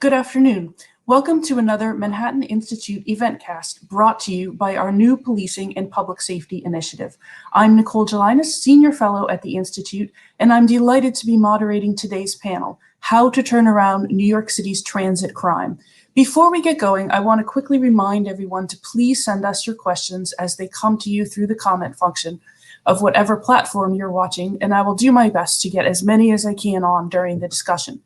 Good afternoon. Welcome to another Manhattan Institute eventcast brought to you by our new Policing and Public Safety Initiative. I'm Nicole Gelinas, Senior Fellow at the Institute, and I'm delighted to be moderating today's panel, How to Turn Around New York City's Transit Crime. Before we get going, I want to quickly remind everyone to please send us your questions as they come to you through the comment function of whatever platform you're watching, and I will do my best to get as many as I can on during the discussion.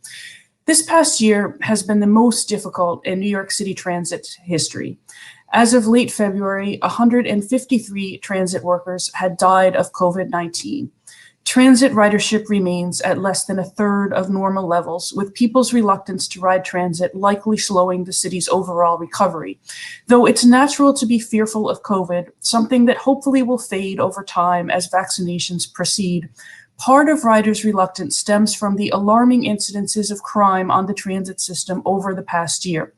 This past year has been the most difficult in New York City transit history. As of late February, 153 transit workers had died of COVID-19. Transit ridership remains at less than a third of normal levels, with people's reluctance to ride transit likely slowing the city's overall recovery. Though it's natural to be fearful of COVID, something that hopefully will fade over time as vaccinations proceed, part of riders' reluctance stems from the alarming incidences of crime on the transit system over the past year,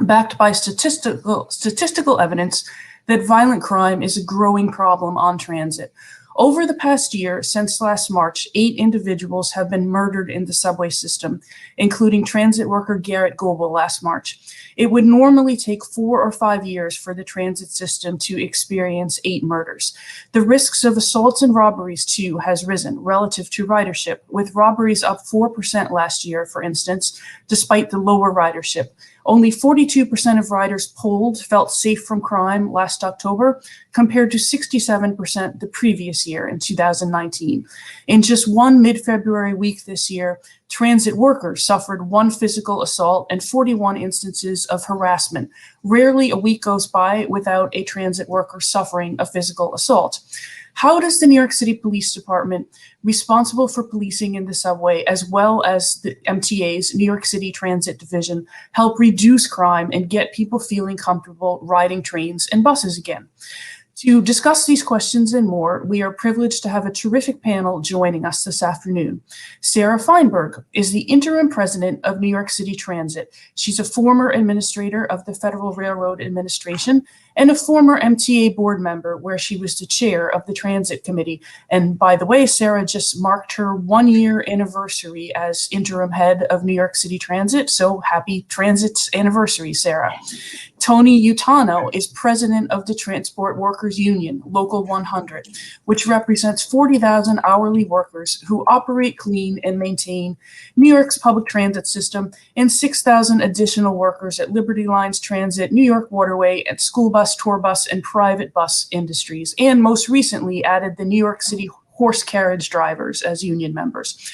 backed by statistical evidence that violent crime is a growing problem on transit. Over the past year, since last March, 8 individuals have been murdered in the subway system, including transit worker Garrett Goebel last March. It would normally take 4 or 5 years for the transit system to experience 8 murders. The risks of assaults and robberies, too, has risen relative to ridership, with robberies up 4% last year, for instance, despite the lower ridership. Only 42% of riders polled felt safe from crime last October, compared to 67% the previous year in 2019. In just one mid-February week this year, transit workers suffered 1 physical assault and 41 instances of harassment. Rarely a week goes by without a transit worker suffering a physical assault. How does the New York City Police Department, responsible for policing in the subway, as well as the MTA's New York City Transit Division, help reduce crime and get people feeling comfortable riding trains and buses again? To discuss these questions and more, we are privileged to have a terrific panel joining us this afternoon. Sarah Feinberg is the interim president of New York City Transit. She's a former administrator of the Federal Railroad Administration and a former MTA board member where she was the chair of the Transit Committee. And by the way, Sarah just marked her 1-year anniversary as interim head of New York City Transit. So happy transit anniversary, Sarah. Tony Utano is president of the Transport Workers Union, Local 100, which represents 40,000 hourly workers who operate, clean, and maintain New York's public transit system, and 6,000 additional workers at Liberty Lines Transit, New York Waterway, and school bus, tour bus, and private bus industries, and most recently added the New York City horse carriage drivers as union members.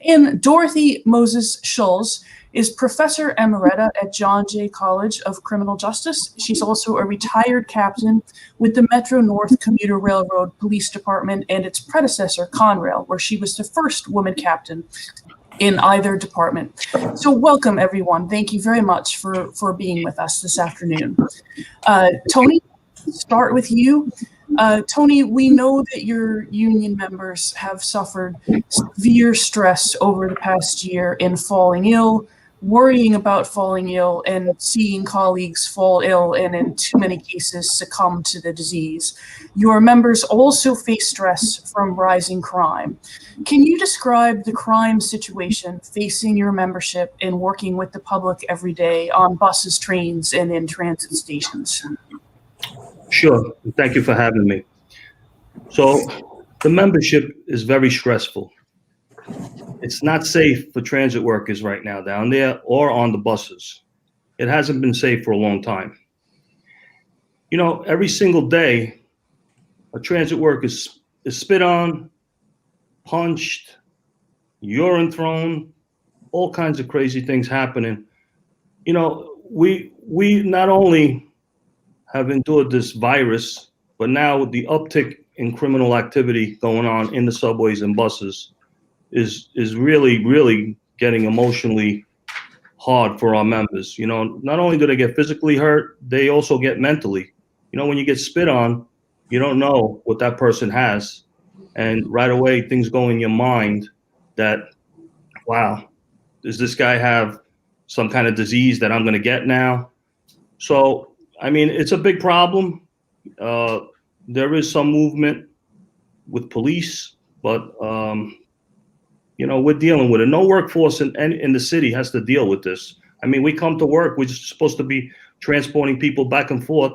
And Dorothy Moses Schulz is Professor Emerita at John Jay College of Criminal Justice. She's also a retired captain with the Metro North Commuter Railroad Police Department and its predecessor, Conrail, where she was the first woman captain in either department. So welcome, everyone. Thank you very much for being with us this afternoon. Tony, start with you. Tony, we know that your union members have suffered severe stress over the past year in falling ill, worrying about falling ill, and seeing colleagues fall ill and in too many cases succumb to the disease. Your members also face stress from rising crime. Can you describe the crime situation facing your membership in working with the public every day on buses, trains, and in transit stations? Sure. Thank you for having me. So the membership is very stressful. It's not safe for transit workers right now down there or on the buses. It hasn't been safe for a long time. You know, every single day, a transit worker is spit on, punched, urine thrown, all kinds of crazy things happening. You know, we not only have endured this virus, but now with the uptick in criminal activity going on in the subways and buses is really getting emotionally hard for our members. You know, not only do they get physically hurt, they also get mentally. You know, when you get spit on, you don't know what that person has. And right away, things go in your mind that, wow, does this guy have some kind of disease that I'm going to get now? So, I mean, it's a big problem. There is some movement with police, but you know, we're dealing with it. No workforce in the city has to deal with this. I mean, we come to work, we're just supposed to be transporting people back and forth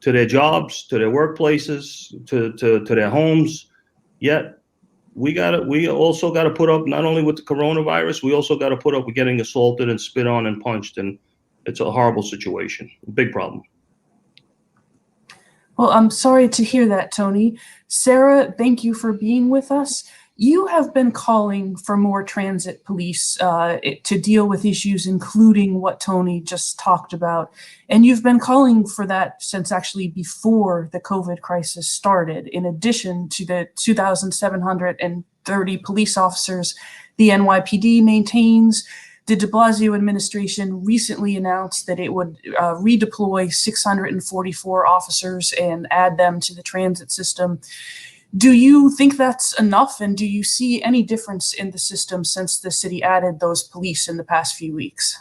to their jobs, to their workplaces, to their homes. Yet we also gotta put up, not only with the coronavirus, we also gotta put up with getting assaulted and spit on and punched. And it's a horrible situation, a big problem. Well, I'm sorry to hear that, Tony. Sarah, thank you for being with us. You have been calling for more transit police to deal with issues, including what Tony just talked about. And you've been calling for that since actually before the COVID crisis started, in addition to the 2,730 police officers the NYPD maintains. The de Blasio administration recently announced that it would redeploy 644 officers and add them to the transit system. Do you think that's enough? And do you see any difference in the system since the city added those police in the past few weeks?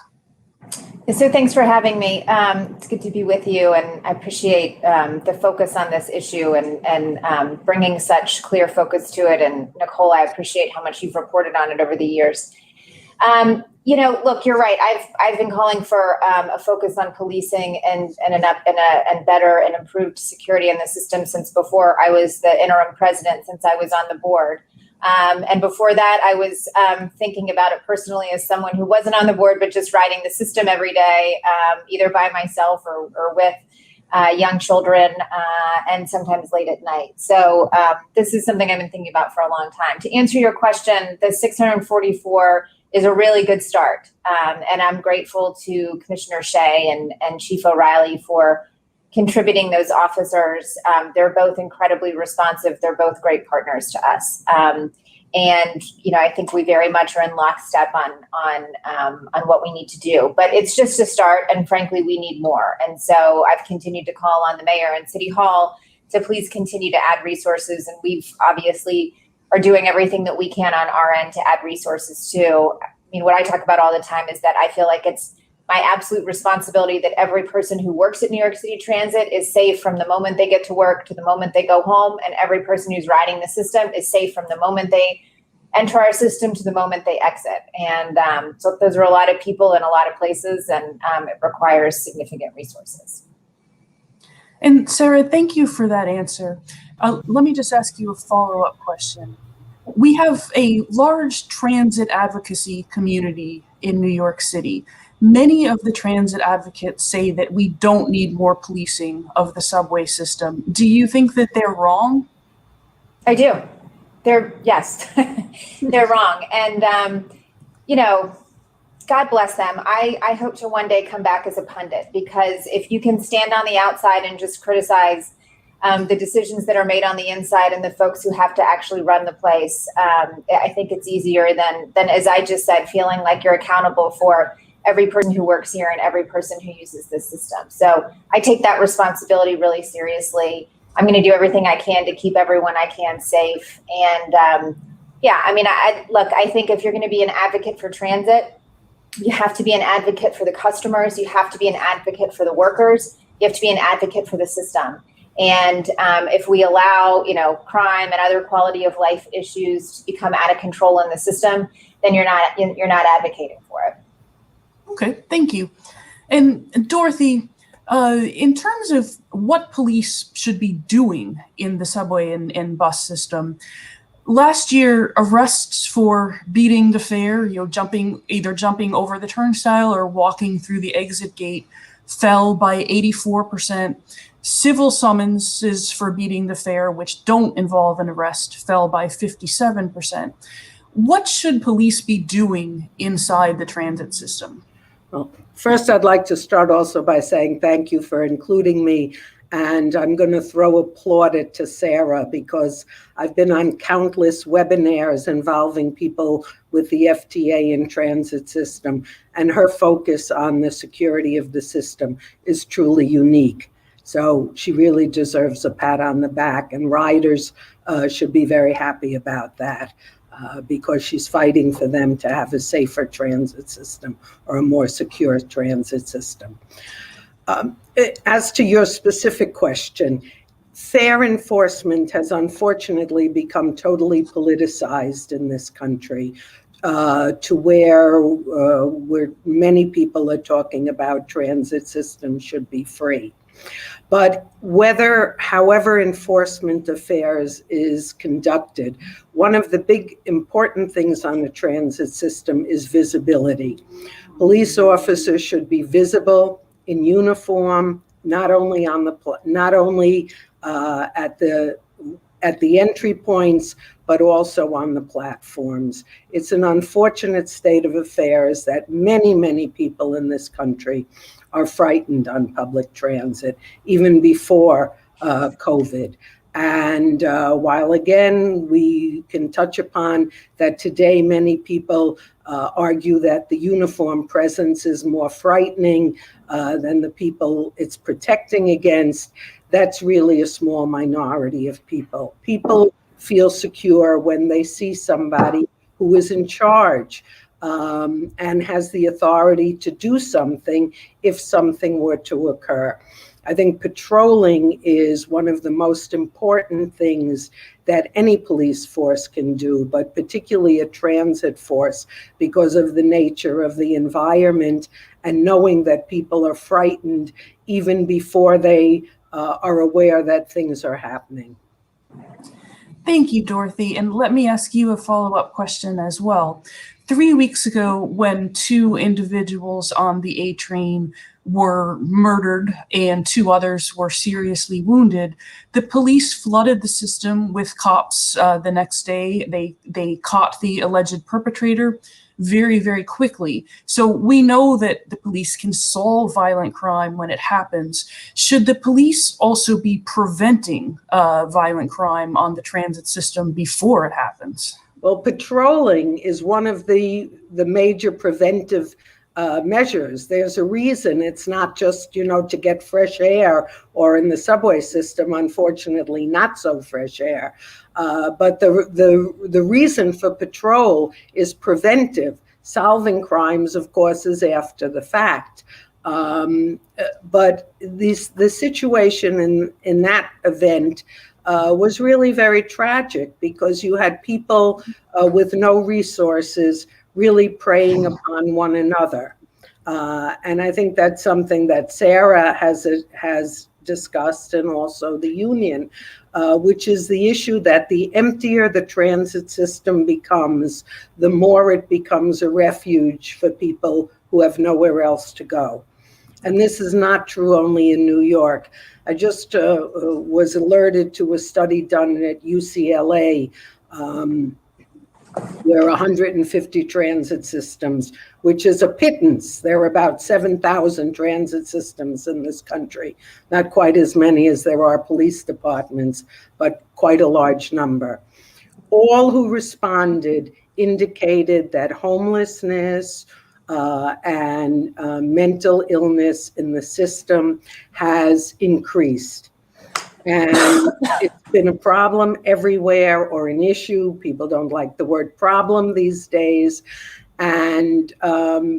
So thanks for having me. It's good to be with you, and I appreciate the focus on this issue and bringing such clear focus to it. And Nicole, I appreciate how much you've reported on it over the years. Look, you're right. I've been calling for a focus on policing and better and improved security in the system since before I was the interim president, since I was on the board. And before that, I was thinking about it personally as someone who wasn't on the board, but just riding the system every day, either by myself or with young children, and sometimes late at night. So this is something I've been thinking about for a long time. To answer your question, the 644 is a really good start. And I'm grateful to Commissioner Shea and Chief O'Reilly for contributing those officers. They're both incredibly responsive. They're both great partners to us. I think we very much are in lockstep on what we need to do. But it's just a start, and frankly, we need more. And so I've continued to call on the mayor and City Hall to please continue to add resources. And we've obviously are doing everything that we can on our end to add resources too. I mean, what I talk about all the time is that I feel like it's my absolute responsibility that every person who works at New York City Transit is safe from the moment they get to work to the moment they go home, and every person who's riding the system is safe from the moment they enter our system to the moment they exit. And so those are a lot of people in a lot of places, and it requires significant resources. And Sarah, thank you for that answer. Let me just ask you a follow-up question. We have a large transit advocacy community in New York City. Many of the transit advocates say that we don't need more policing of the subway system. Do you think that they're wrong? I do. Yes, they're wrong. And, God bless them. I hope to one day come back as a pundit, because if you can stand on the outside and just criticize the decisions that are made on the inside and the folks who have to actually run the place, I think it's easier than, as I just said, feeling like you're accountable for every person who works here and every person who uses this system. So I take that responsibility really seriously. I'm going to do everything I can to keep everyone I can safe. And I think if you're going to be an advocate for transit, you have to be an advocate for the customers. You have to be an advocate for the workers. You have to be an advocate for the system. And if we allow, crime and other quality of life issues to become out of control in the system, then you're not advocating for it. Okay, thank you. And Dorothy, in terms of what police should be doing in the subway and bus system, last year, arrests for beating the fare, either jumping over the turnstile or walking through the exit gate, fell by 84%. Civil summonses for beating the fare, which don't involve an arrest, fell by 57%. What should police be doing inside the transit system? Well, first, I'd like to start also by saying thank you for including me. And I'm going to throw a plaudit to Sarah, because I've been on countless webinars involving people with the FTA and transit system, and her focus on the security of the system is truly unique. So she really deserves a pat on the back, and riders should be very happy about that. Because she's fighting for them to have a safer transit system or a more secure transit system. As to your specific question, fare enforcement has unfortunately become totally politicized in this country. to where many people are talking about transit systems should be free. But however enforcement affairs is conducted, one of the big important things on the transit system is visibility. Police officers should be visible in uniform, not only at the entry points, but also on the platforms. It's an unfortunate state of affairs that many people in this country are frightened on public transit, even before COVID. And while again, we can touch upon that today, many people argue that the uniform presence is more frightening than the people it's protecting against. That's really a small minority of people. People feel secure when they see somebody who is in charge and has the authority to do something if something were to occur. I think patrolling is one of the most important things that any police force can do, but particularly a transit force, because of the nature of the environment and knowing that people are frightened even before they are aware that things are happening. Thank you, Dorothy. And let me ask you a follow-up question as well. 3 weeks ago, when 2 individuals on the A train were murdered and 2 others were seriously wounded, the police flooded the system with cops the next day. They caught the alleged perpetrator very quickly. So we know that the police can solve violent crime when it happens. Should the police also be preventing violent crime on the transit system before it happens? Well, patrolling is one of the major preventive measures. There's a reason it's not just, to get fresh air, or in the subway system, unfortunately, not so fresh air. But the reason for patrol is preventive. Solving crimes, of course, is after the fact. But the situation in that event was really very tragic, because you had people with no resources really preying upon one another. And I think that's something that Sarah has discussed, and also the union, which is the issue that the emptier the transit system becomes, the more it becomes a refuge for people who have nowhere else to go. And this is not true only in New York. I just was alerted to a study done at UCLA, where 150 transit systems, which is a pittance. There are about 7,000 transit systems in this country. Not quite as many as there are police departments, but quite a large number. All who responded indicated that homelessness and mental illness in the system has increased. And it's been a problem everywhere, or an issue. People don't like the word problem these days. And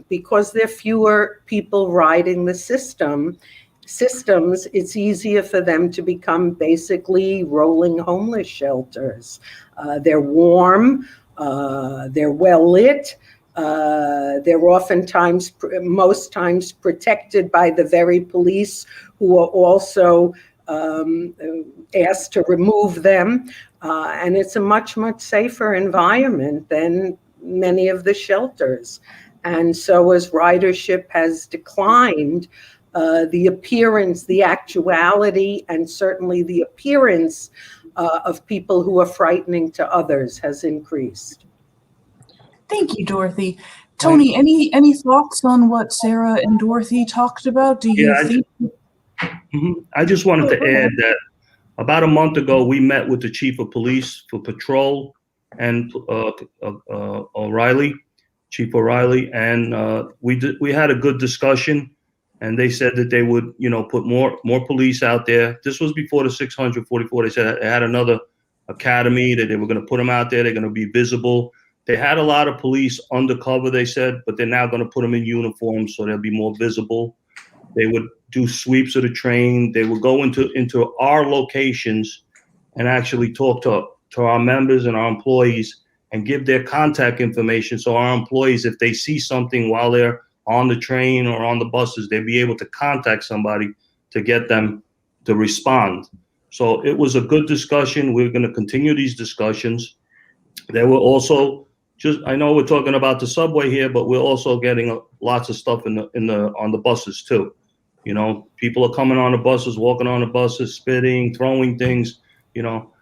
because there are fewer people riding the systems, it's easier for them to become basically rolling homeless shelters. They're warm, they're well lit, they're oftentimes, most times, protected by the very police who are also asked to remove them, and it's a much safer environment than many of the shelters. And so as ridership has declined, the appearance, the actuality, and certainly the appearance of people who are frightening to others has increased. Thank you, Dorothy. Tony, any thoughts on what Sarah and Dorothy talked about? Do you think? I just wanted to add that about a month ago, we met with the chief of police for patrol and Chief O'Reilly, and we had a good discussion. And they said that they would, put more police out there. This was before the 644. They said they had another academy, that they were going to put them out there. They're going to be visible. They had a lot of police undercover, they said, but they're now going to put them in uniform so they'll be more visible. They would do sweeps of the train. They would go into our locations and actually talk to our members and our employees and give their contact information so our employees, if they see something while they're on the train or on the buses, they'd be able to contact somebody to get them to respond. So it was a good discussion. We're going to continue these discussions. There were also I know we're talking about the subway here, but we're also getting lots of stuff on the buses too. You know, people are coming on the buses, walking on the buses, spitting, throwing things. You know,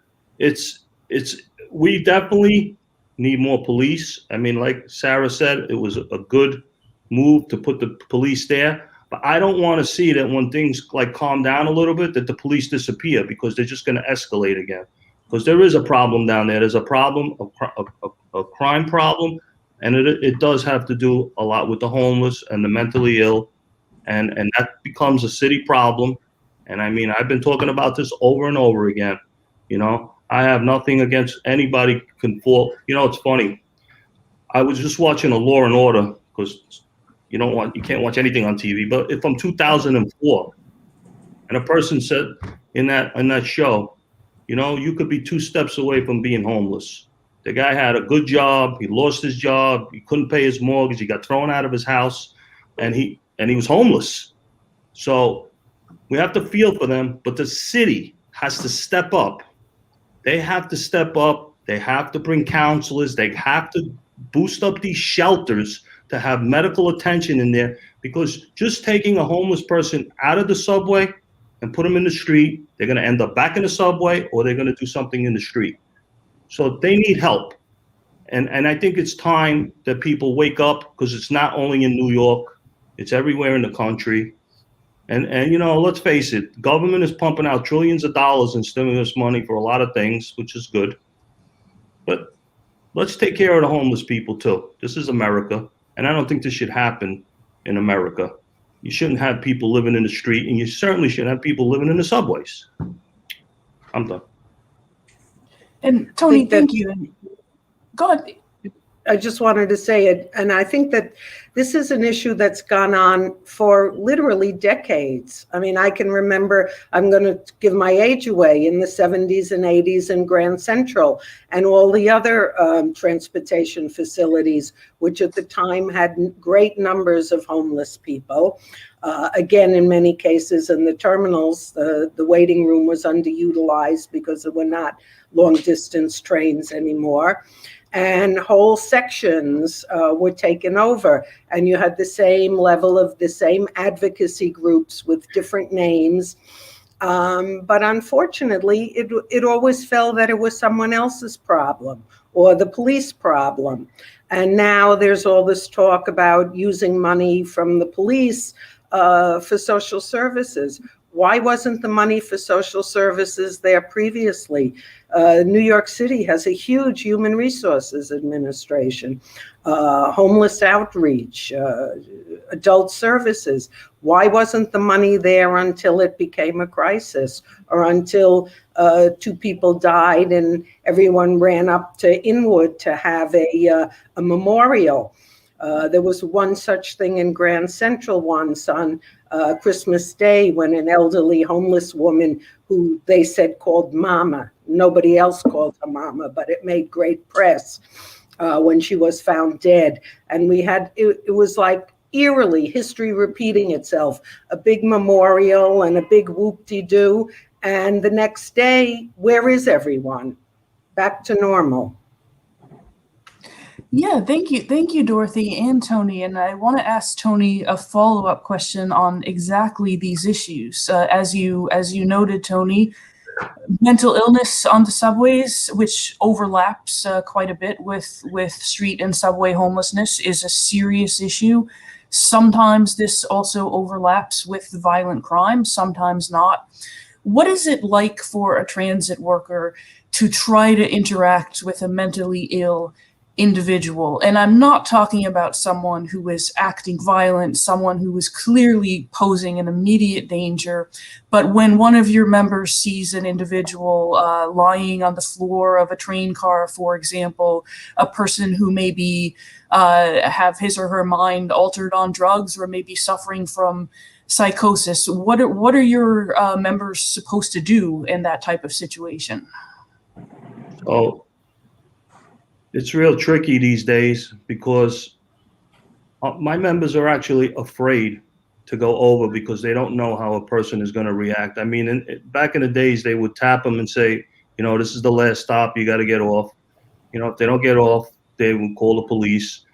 we definitely need more police. I mean, like Sarah said, it was a good move to put the police there. But I don't want to see that when things like calm down a little bit, that the police disappear, because they're just going to escalate again. Because there is a problem down there. There's a problem, a crime problem, and it does have to do a lot with the homeless and the mentally ill, and that becomes a city problem. And I mean, I've been talking about this over and over again. You know, I have nothing against anybody can fall. You know, it's funny. I was just watching a Law and Order, because you can't watch anything on TV. But it's from 2004, and a person said in that show, you know, you could be 2 steps away from being homeless. The guy had a good job. He lost his job. He couldn't pay his mortgage. He got thrown out of his house, and he was homeless. So we have to feel for them, but the city has to step up. They have to step up. They have to bring counselors. They have to boost up these shelters to have medical attention in there, because just taking a homeless person out of the subway and put them in the street, they're going to end up back in the subway, or they're going to do something in the street. So they need help. And I think it's time that people wake up, because it's not only in New York, it's everywhere in the country. And you know, let's face it, government is pumping out trillions of dollars in stimulus money for a lot of things, which is good. But let's take care of the homeless people too. This is America, and I don't think this should happen in America. You shouldn't have people living in the street, and you certainly shouldn't have people living in the subways. I'm done. And Tony, thank you. And go ahead. I just wanted to say it, and I think that this is an issue that's gone on for literally decades. I mean, I can remember, I'm going to give my age away, in the 70s and 80s in Grand Central and all the other transportation facilities, which at the time had great numbers of homeless people. Again, in many cases in the terminals, the waiting room was underutilized because there were not long distance trains anymore. And whole sections were taken over, and you had the same level of the same advocacy groups with different names. But unfortunately, it always felt that it was someone else's problem or the police problem. And now there's all this talk about using money from the police for social services. Why wasn't the money for social services there previously? New York City has a huge human resources administration, homeless outreach, adult services. Why wasn't the money there until it became a crisis, or until 2 people died and everyone ran up to Inwood to have a memorial? There was one such thing in Grand Central once on Christmas Day, when an elderly homeless woman, who they said called Mama, nobody else called her Mama, but it made great press when she was found dead. And we had, it was like eerily history repeating itself, a big memorial and a big whoop-de-doo. And the next day, where is everyone? Back to normal. Yeah, thank you, Dorothy and Tony. And I want to ask Tony a follow-up question on exactly these issues. As you noted, Tony, mental illness on the subways, which overlaps quite a bit with street and subway homelessness, is a serious issue. Sometimes this also overlaps with violent crime, sometimes not. What is it like for a transit worker to try to interact with a mentally ill individual? And I'm not talking about someone who is acting violent, someone who is clearly posing an immediate danger, but when one of your members sees an individual lying on the floor of a train car, for example, a person who maybe have his or her mind altered on drugs, or maybe suffering from psychosis, what are your members supposed to do in that type of situation? Oh, it's real tricky these days because my members are actually afraid to go over because they don't know how a person is going to react. I mean, back in the days, they would tap them and say, this is the last stop. You got to get off. If they don't get off, they will call the police.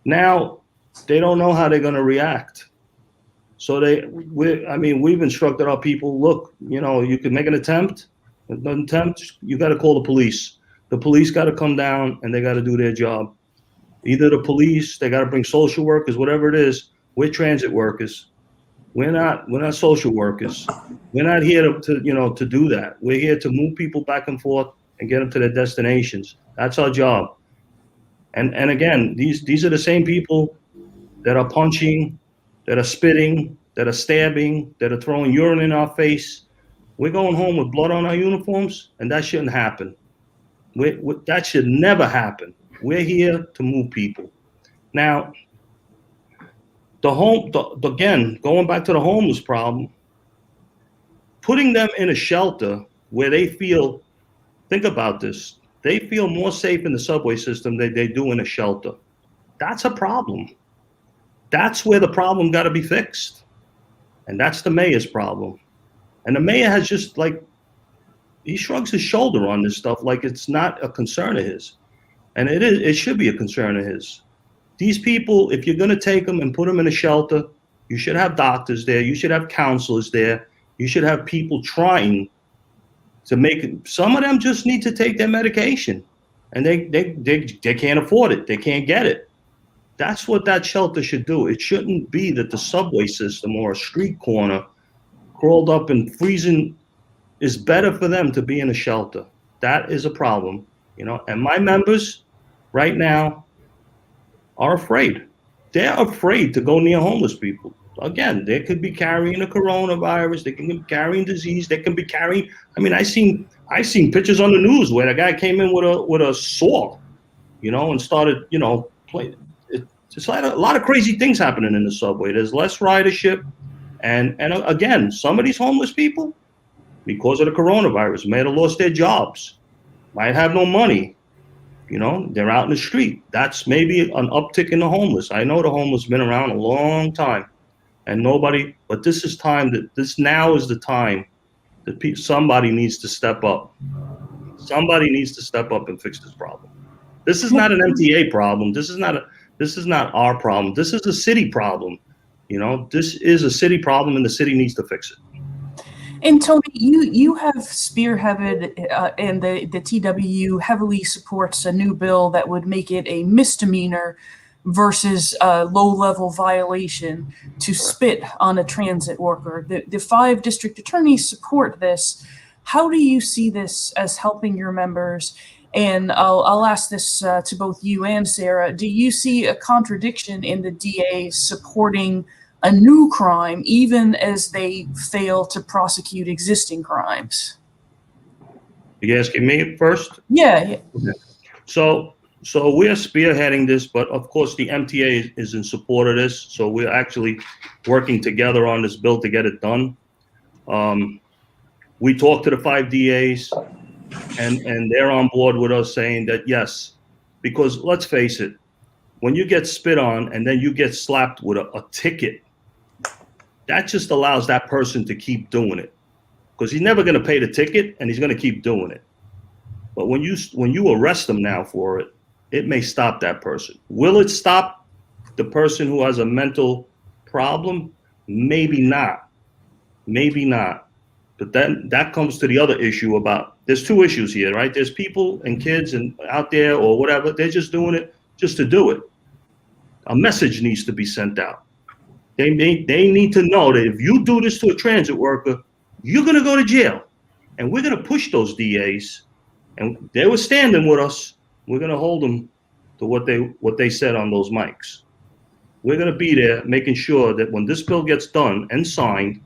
Now, they don't know how they're going to react. So we've instructed our people, look, you can make an attempt. You got to call the police. The police got to come down and they got to do their job. Either the police, they got to bring social workers, whatever it is. We're transit workers. We're not social workers. We're not here to do that. We're here to move people back and forth and get them to their destinations. That's our job. And again, these are the same people that are punching, that are spitting, that are stabbing, that are throwing urine in our face. We're going home with blood on our uniforms, and that shouldn't happen. That should never happen. We're here to move people. Now, again, going back to the homeless problem, putting them in a shelter where they feel, think about this, they feel more safe in the subway system than they do in a shelter. That's a problem. That's where the problem got to be fixed. And that's the mayor's problem. And the mayor has just he shrugs his shoulder on this stuff like it's not a concern of his. And it should be a concern of his. These people, if you're going to take them and put them in a shelter, you should have doctors there. You should have counselors there. You should have people trying to make it. Some of them just need to take their medication, and they can't afford it. They can't get it. That's what that shelter should do. It shouldn't be that the subway system or a street corner crawled up and freezing is better for them to be in a shelter. That is a problem, and my members right now are afraid. They're afraid to go near homeless people. Again, they could be carrying a coronavirus. They can be carrying disease. They can be carrying. I mean, I seen pictures on the news where a guy came in with a saw, and started, playing. It's like a lot of crazy things happening in the subway. There's less ridership, and again, some of these homeless people, because of the coronavirus, might have lost their jobs, might have no money. They're out in the street. That's maybe an uptick in the homeless. I know the homeless been around a long time, and but this now is the time that somebody needs to step up. Somebody needs to step up and fix this problem. This is not an MTA problem. This is not our problem. This is a city problem. This is a city problem, and the city needs to fix it. And Tony, you have spearheaded, and the TWU heavily supports a new bill that would make it a misdemeanor versus a low-level violation to spit on a transit worker. The 5 district attorneys support this. How do you see this as helping your members? And I'll ask this to both you and Sarah. Do you see a contradiction in the DA supporting a new crime, even as they fail to prosecute existing crimes? You asking me first? Yeah. Okay. So we're spearheading this, but of course the MTA is in support of this. So we're actually working together on this bill to get it done. We talked to the 5 DAs, and they're on board with us saying that yes, because let's face it, when you get spit on and then you get slapped with a ticket, that just allows that person to keep doing it, because he's never going to pay the ticket and he's going to keep doing it. But when you arrest them now for it, it may stop that person. Will it stop the person who has a mental problem? Maybe not. Maybe not. But then that comes to the other issue about, there's 2 issues here, right? There's people and kids and out there or whatever, they're just doing it just to do it. A message needs to be sent out. They need to know that if you do this to a transit worker, you're going to go to jail. And we're going to push those DAs. And they were standing with us. We're going to hold them to what they said on those mics. We're going to be there making sure that when this bill gets done and signed,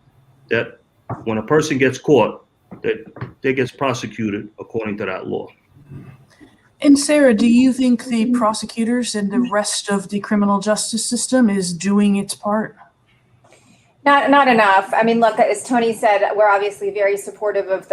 that when a person gets caught, that they gets prosecuted according to that law. And Sarah, do you think the prosecutors and the rest of the criminal justice system is doing its part? Not enough. I mean, look, as Tony said, we're obviously very supportive of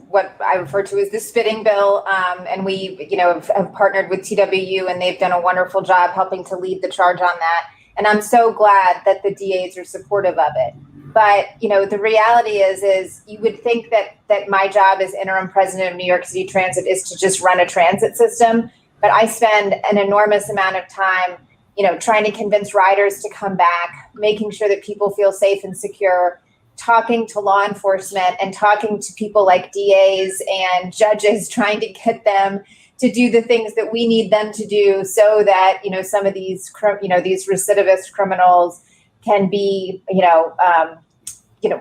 what I refer to as the spitting bill, and we, have partnered with TWU, and they've done a wonderful job helping to lead the charge on that. And I'm so glad that the DAs are supportive of it. But the reality is you would think that my job as interim president of New York City Transit is to just run a transit system, but I spend an enormous amount of time trying to convince riders to come back, making sure that people feel safe and secure, talking to law enforcement and talking to people like DAs and judges, trying to get them to do the things that we need them to do so that, some of these, these recidivist criminals can be,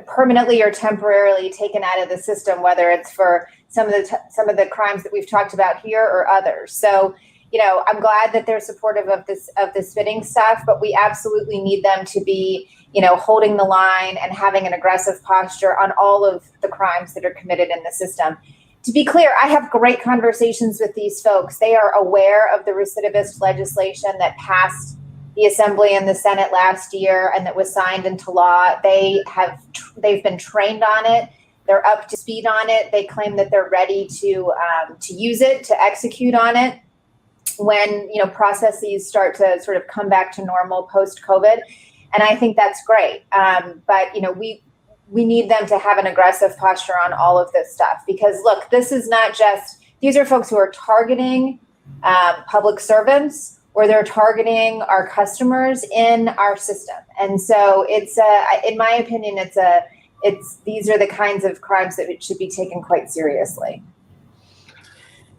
permanently or temporarily taken out of the system, whether it's for some of the crimes that we've talked about here or others. So, I'm glad that they're supportive of the spitting stuff, but we absolutely need them to be, holding the line and having an aggressive posture on all of the crimes that are committed in the system. To be clear, I have great conversations with these folks. They are aware of the recidivist legislation that passed the Assembly and the Senate last year and that was signed into law. They've been trained on it. They're up to speed on it. They claim that they're ready to use it, to execute on it when processes start to sort of come back to normal post-COVID. And I think that's great. But we need them to have an aggressive posture on all of this stuff, because look, this is not just, these are folks who are targeting public servants, or they're targeting our customers in our system. And so it's in my opinion, these are the kinds of crimes that should be taken quite seriously.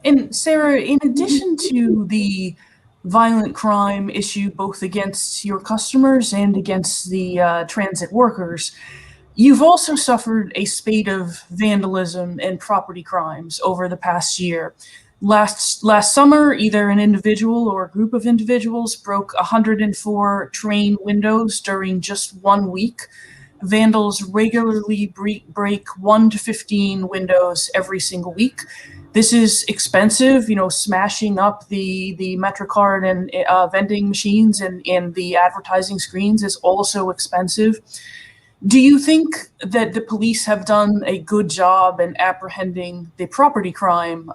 And Sarah, in addition to the violent crime issue, both against your customers and against the transit workers, you've also suffered a spate of vandalism and property crimes over the past year. Last summer, either an individual or a group of individuals broke 104 train windows during just 1 week. Vandals regularly break 1 to 15 windows every single week. This is expensive, smashing up the MetroCard and vending machines and the advertising screens is also expensive. Do you think that the police have done a good job in apprehending the property crime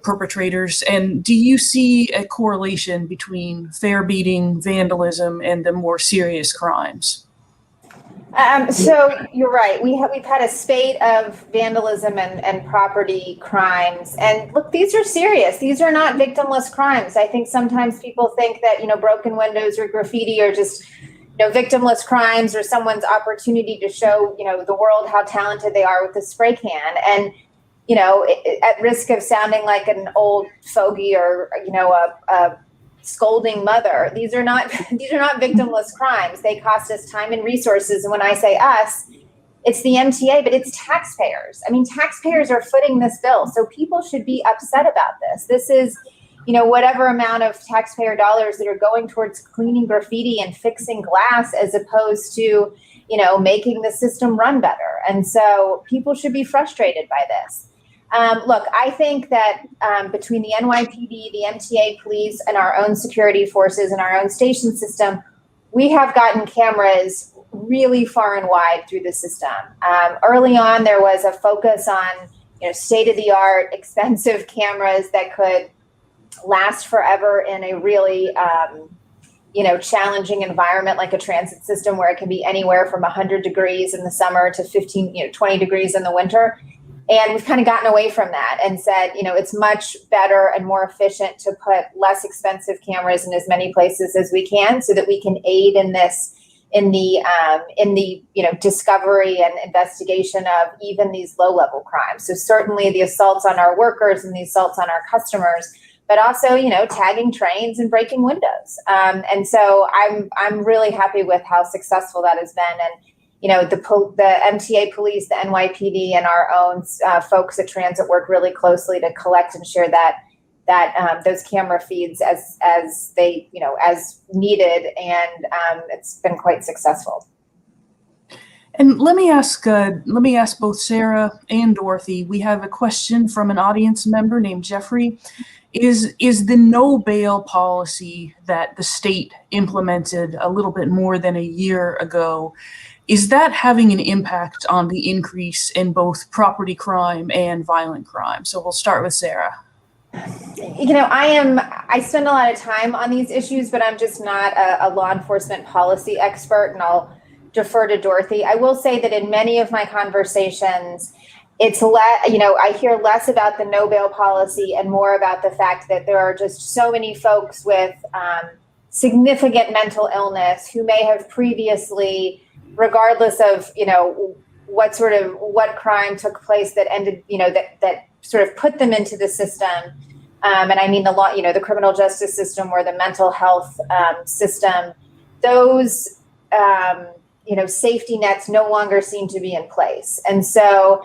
perpetrators? And do you see a correlation between fare beating, vandalism, and the more serious crimes? So you're right. We've had a spate of vandalism and property crimes. And look, these are serious. These are not victimless crimes. I think sometimes people think that, broken windows or graffiti are just, victimless crimes or someone's opportunity to show, the world how talented they are with a spray can. And, at risk of sounding like an old fogey or, a scolding mother, these are not victimless crimes. They cost us time and resources. And when I say us, it's the MTA, but it's taxpayers. I mean, taxpayers are footing this bill. So people should be upset about this. This is, whatever amount of taxpayer dollars that are going towards cleaning graffiti and fixing glass, as opposed to, making the system run better. And so people should be frustrated by this. Look, I think that between the NYPD, the MTA police, and our own security forces and our own station system, we have gotten cameras really far and wide through the system. Early on, there was a focus on state-of-the-art, expensive cameras that could last forever in a really challenging environment like a transit system where it can be anywhere from 100 degrees in the summer to 20 degrees in the winter. And we've kind of gotten away from that and said, it's much better and more efficient to put less expensive cameras in as many places as we can, so that we can aid in the discovery and investigation of even these low-level crimes. So certainly the assaults on our workers and the assaults on our customers, but also tagging trains and breaking windows. And so I'm really happy with how successful that has been. And the MTA police, the NYPD, and our own folks at Transit work really closely to collect and share that those camera feeds as they as needed, and it's been quite successful. And let me ask both Sarah and Dorothy. We have a question from an audience member named Jeffrey. is the no bail policy that the state implemented a little bit more than a year ago, is that having an impact on the increase in both property crime and violent crime? So we'll start with Sarah. I spend a lot of time on these issues, but I'm just not a law enforcement policy expert, and I'll defer to Dorothy. I will say that in many of my conversations, I hear less about the no bail policy and more about the fact that there are just so many folks with significant mental illness who may have previously, regardless of, what crime took place that ended, that sort of put them into the system. And I mean the law, the criminal justice system or the mental health system, those, safety nets no longer seem to be in place. And so,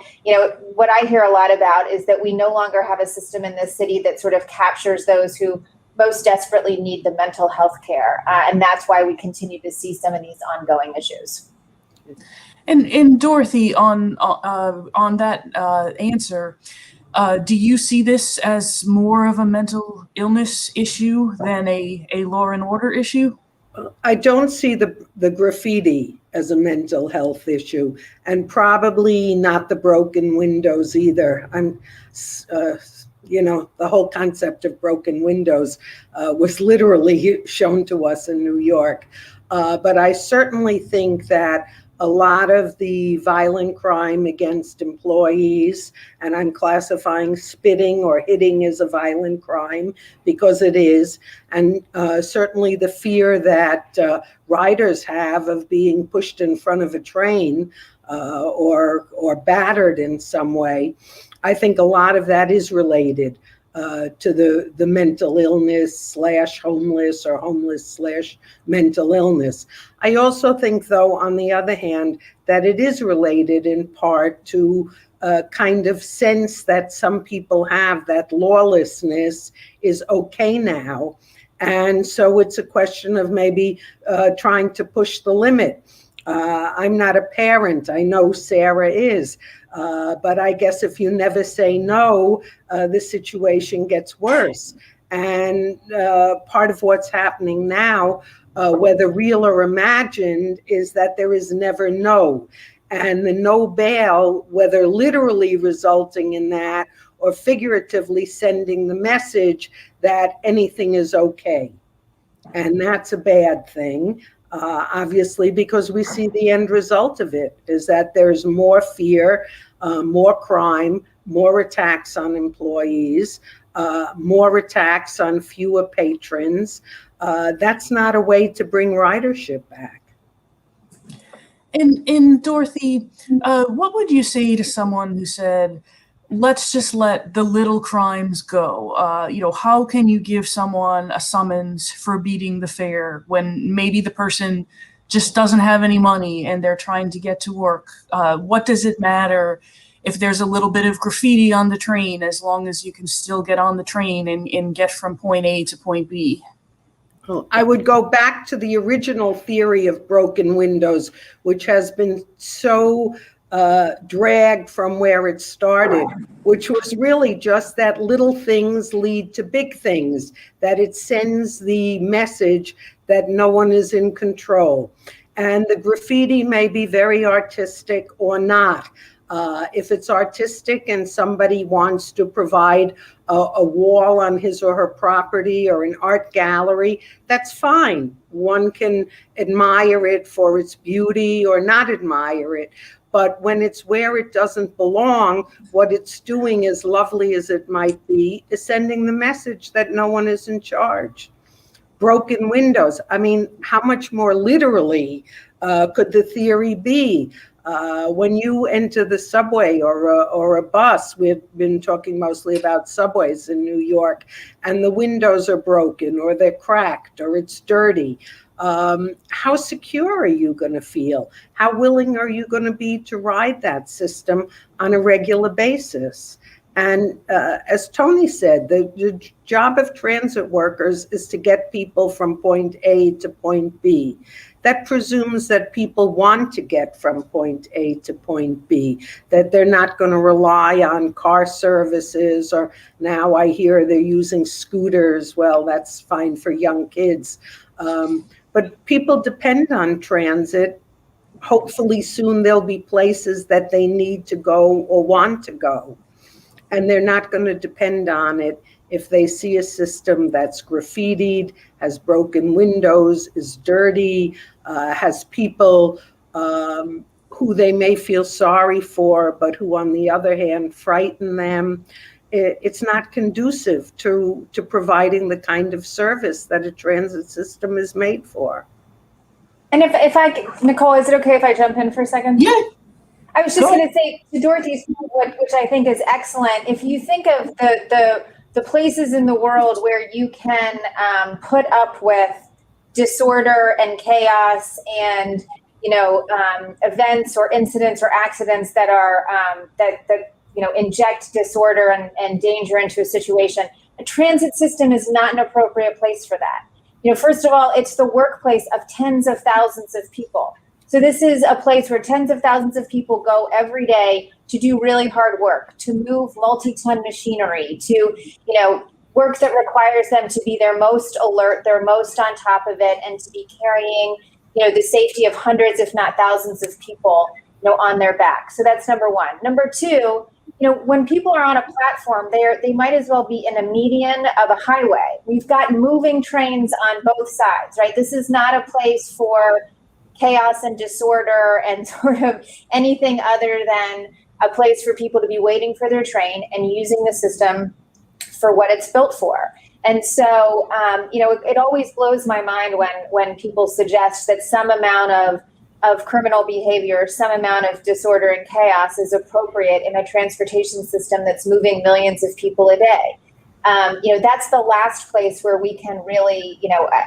what I hear a lot about is that we no longer have a system in this city that sort of captures those who most desperately need the mental health care. And that's why we continue to see some of these ongoing issues. And Dorothy, on that answer, do you see this as more of a mental illness issue than a law and order issue? I don't see the graffiti as a mental health issue, and probably not the broken windows either. The whole concept of broken windows was literally shown to us in New York. But I certainly think that a lot of the violent crime against employees, and I'm classifying spitting or hitting as a violent crime because it is, and certainly the fear that riders have of being pushed in front of a train or battered in some way. I think a lot of that is related to the mental illness / homeless or homeless / mental illness. I also think, though, on the other hand, that it is related in part to a kind of sense that some people have that lawlessness is okay now. And so it's a question of maybe trying to push the limit. I'm not a parent. I know Sarah is. But I guess if you never say no, the situation gets worse. And part of what's happening now, whether real or imagined, is that there is never no. And the no bail, whether literally resulting in that or figuratively sending the message that anything is okay. And that's a bad thing. Obviously, because we see the end result of it is that there's more fear, more crime, more attacks on employees, more attacks on fewer patrons. That's not a way to bring ridership back. And Dorothy, what would you say to someone who said, let's just let the little crimes go? How can you give someone a summons for beating the fare when maybe the person just doesn't have any money and they're trying to get to work? What does it matter if there's a little bit of graffiti on the train, as long as you can still get on the train and get from point A to point B? I would go back to the original theory of broken windows, which has been so dragged from where it started, which was really just that little things lead to big things, that it sends the message that no one is in control. And the graffiti may be very artistic or not. If it's artistic and somebody wants to provide a wall on his or her property or an art gallery, that's fine. One can admire it for its beauty or not admire it. But when it's where it doesn't belong, what it's doing, as lovely as it might be, is sending the message that no one is in charge. Broken windows. I mean, how much more literally could the theory be? When you enter the subway or a bus, we've been talking mostly about subways in New York, and the windows are broken or they're cracked or it's dirty. How secure are you going to feel? How willing are you going to be to ride that system on a regular basis? And as Tony said, the job of transit workers is to get people from point A to point B. That presumes that people want to get from point A to point B, that they're not going to rely on car services, or now I hear they're using scooters. Well, that's fine for young kids. But people depend on transit. Hopefully soon there'll be places that they need to go or want to go. And they're not going to depend on it if they see a system that's graffitied, has broken windows, is dirty, has people who they may feel sorry for, but who, on the other hand, frighten them. It's not conducive to providing the kind of service that a transit system is made for. And if I, Nicole, is it okay if I jump in for a second? Yeah. I was just going to say to Dorothy's point, which I think is excellent. If you think of the places in the world where you can put up with disorder and chaos and events or incidents or accidents that are that inject disorder and danger into a situation, a transit system is not an appropriate place for that. First of all, it's the workplace of tens of thousands of people. So this is a place where tens of thousands of people go every day to do really hard work, to move multi-ton machinery, to, work that requires them to be their most alert, their most on top of it, and to be carrying, the safety of hundreds, if not thousands of people, on their back. So that's number one. Number two, when people are on a platform, they might as well be in a median of a highway. We've got moving trains on both sides, right? This is not a place for chaos and disorder and sort of anything other than a place for people to be waiting for their train and using the system for what it's built for. And so, it always blows my mind when people suggest that some amount of criminal behavior, some amount of disorder and chaos is appropriate in a transportation system that's moving millions of people a day. That's the last place where we can really,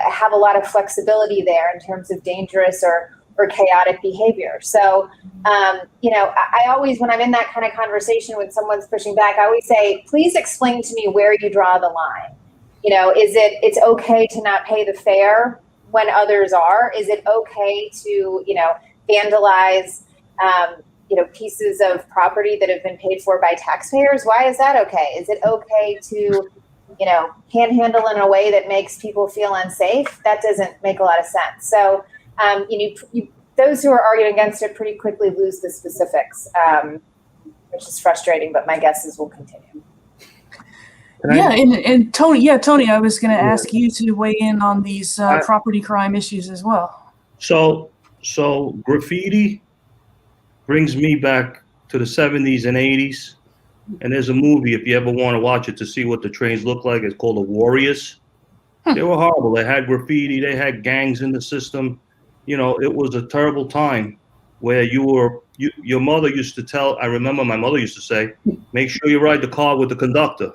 have a lot of flexibility there in terms of dangerous or chaotic behavior. So, I always, when I'm in that kind of conversation when someone's pushing back, I always say, please explain to me where you draw the line. It's okay to not pay the fare when others are? Is it okay to, vandalize, pieces of property that have been paid for by taxpayers? Why is that okay? Is it okay to, panhandle in a way that makes people feel unsafe? That doesn't make a lot of sense. So, those who are arguing against it pretty quickly lose the specifics, which is frustrating, but my guess is we'll continue. Yeah, and Tony, I was going to ask you to weigh in on these property crime issues as well. So graffiti brings me back to the 70s and 80s. And there's a movie, if you ever want to watch it to see what the trains look like, it's called The Warriors. They were horrible. They had graffiti. They had gangs in the system. It was a terrible time where your mother used to tell, I remember my mother used to say, make sure you ride the car with the conductor.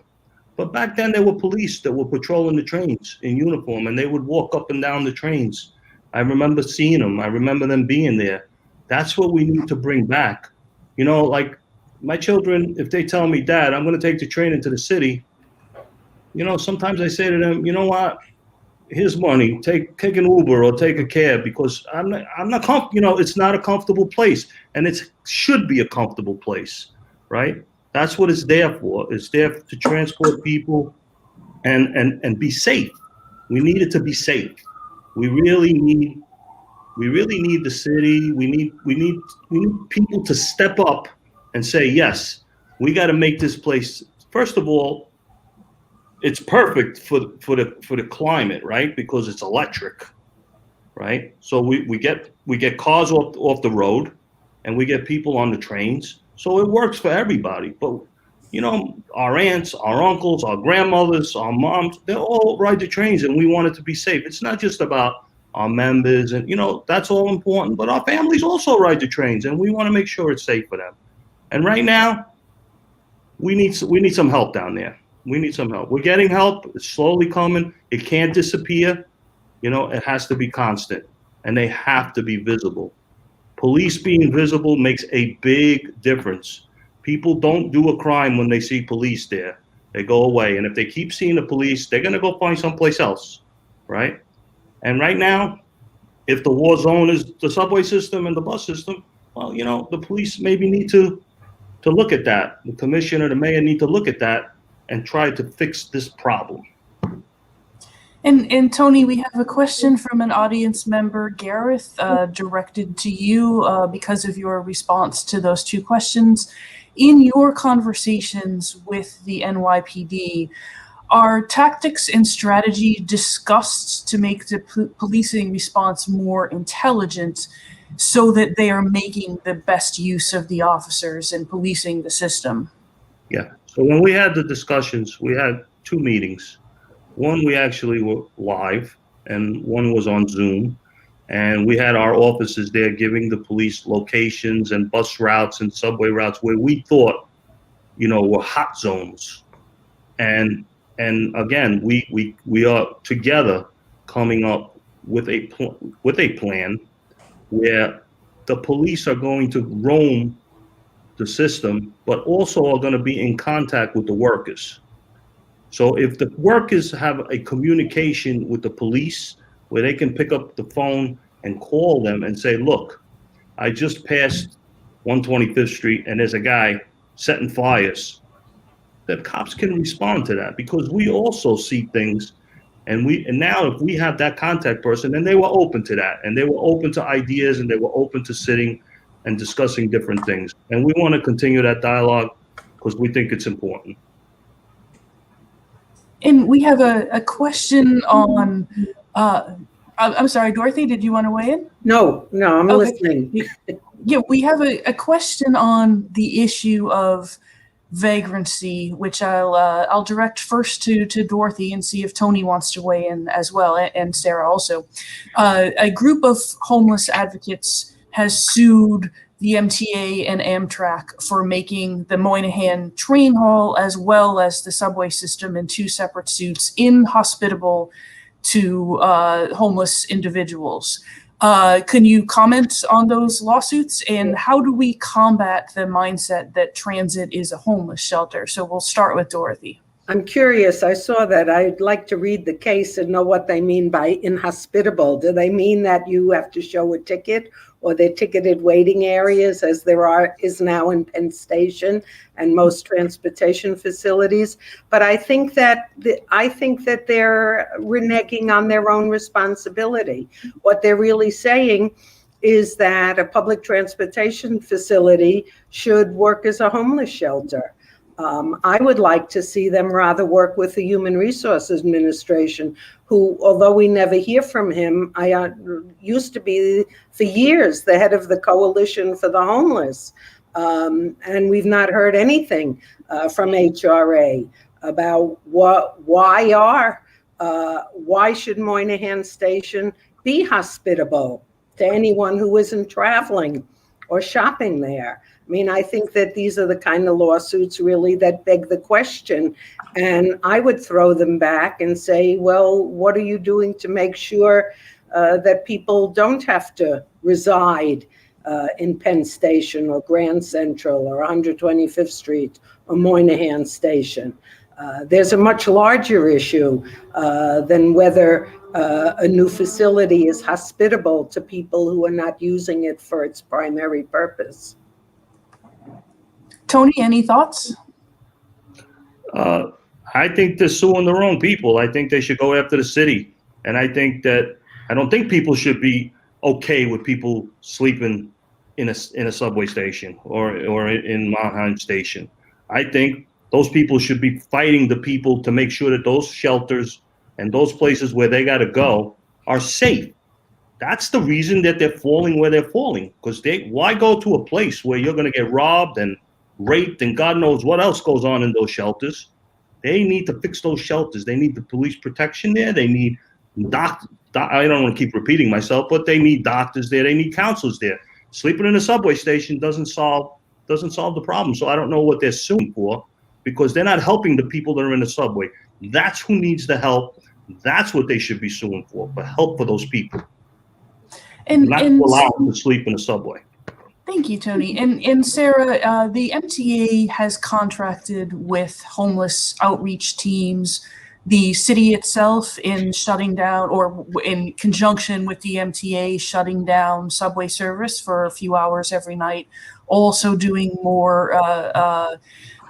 But back then there were police that were patrolling the trains in uniform, and they would walk up and down the trains. I remember seeing them. I remember them being there. That's what we need to bring back. Like my children, if they tell me, Dad, I'm going to take the train into the city, sometimes I say to them, you know what? Here's money. Take an Uber or take a cab, because I'm not comfortable. It's not a comfortable place, and it should be a comfortable place, right? That's what it's there for. It's there to transport people and be safe. We need it to be safe. We really need the city. We need people to step up and say, yes, we got to make this place. First of all, it's perfect for the climate, right? Because it's electric, right? So we get cars off the road, and we get people on the trains. So it works for everybody. But our aunts, our uncles, our grandmothers, our moms, they all ride the trains, and we want it to be safe. It's not just about our members, and that's all important, but our families also ride the trains, and we want to make sure it's safe for them. And right now, we need some help down there. We need some help. We're getting help. It's slowly coming. It can't disappear. It has to be constant, and they have to be visible. Police being visible makes a big difference. People don't do a crime when they see police there. They go away. And if they keep seeing the police, they're going to go find someplace else, right? And right now, if the war zone is the subway system and the bus system, well, the police maybe need to look at that. The commissioner, the mayor need to look at that and try to fix this problem. And Tony, we have a question from an audience member, Gareth, directed to you because of your response to those two questions. In your conversations with the NYPD, are tactics and strategy discussed to make the policing response more intelligent so that they are making the best use of the officers and policing the system? Yeah. So when we had the discussions, we had two meetings. One, we actually were live, and one was on Zoom. And we had our officers there giving the police locations and bus routes and subway routes where we thought, were hot zones. And again, we are together coming up with a plan where the police are going to roam the system, but also are going to be in contact with the workers. So if the workers have a communication with the police where they can pick up the phone and call them and say, look, I just passed 125th Street and there's a guy setting fires, the cops can respond to that, because we also see things. And now if we have that contact person, and they were open to that, and they were open to ideas, and they were open to sitting and discussing different things. And we want to continue that dialogue because we think it's important. And we have a question on, I'm sorry, Dorothy, did you want to weigh in? No, I'm listening. Yeah, we have a question on the issue of vagrancy, which I'll direct first to Dorothy and see if Tony wants to weigh in as well, and Sarah also. A group of homeless advocates has sued the MTA and Amtrak for making the Moynihan train hall as well as the subway system in two separate suits inhospitable to homeless individuals. Can you comment on those lawsuits, and how do we combat the mindset that transit is a homeless shelter? So we'll start with Dorothy. I'm curious. I saw that. I'd like to read the case and know what they mean by inhospitable. Do they mean that you have to show a ticket, or they're ticketed waiting areas, as is now in Penn Station and most transportation facilities? But I think that they're reneging on their own responsibility. What they're really saying is that a public transportation facility should work as a homeless shelter. I would like to see them rather work with the Human Resources Administration, who, although we never hear from him, used to be for years the head of the Coalition for the Homeless. And we've not heard anything from HRA about why should Moynihan Station be hospitable to anyone who isn't traveling or shopping there. I mean, I think that these are the kind of lawsuits really that beg the question. And I would throw them back and say, well, what are you doing to make sure that people don't have to reside in Penn Station or Grand Central or 125th Street or Moynihan Station? There's a much larger issue than whether a new facility is hospitable to people who are not using it for its primary purpose. Tony, any thoughts? I think they're suing the wrong people. I think they should go after the city. And I don't think people should be okay with people sleeping in a subway station or in Mannheim Station. I think those people should be fighting the people to make sure that those shelters and those places where they got to go are safe. That's the reason that they're falling where they're falling. Because why go to a place where you're going to get robbed and raped and God knows what else goes on in those shelters? They need to fix those shelters. They need the police protection there. They need I don't want to keep repeating myself, but they need doctors there. They need counselors there. Sleeping in a subway station doesn't solve the problem. So I don't know what they're suing for, because they're not helping the people that are in the subway. That's who needs the help. That's what they should be suing for help for those people. And not to allow them to sleep in a subway. Thank you, Tony. And Sarah, the MTA has contracted with homeless outreach teams. The city itself, in shutting down, or in conjunction with the MTA, shutting down subway service for a few hours every night, also doing more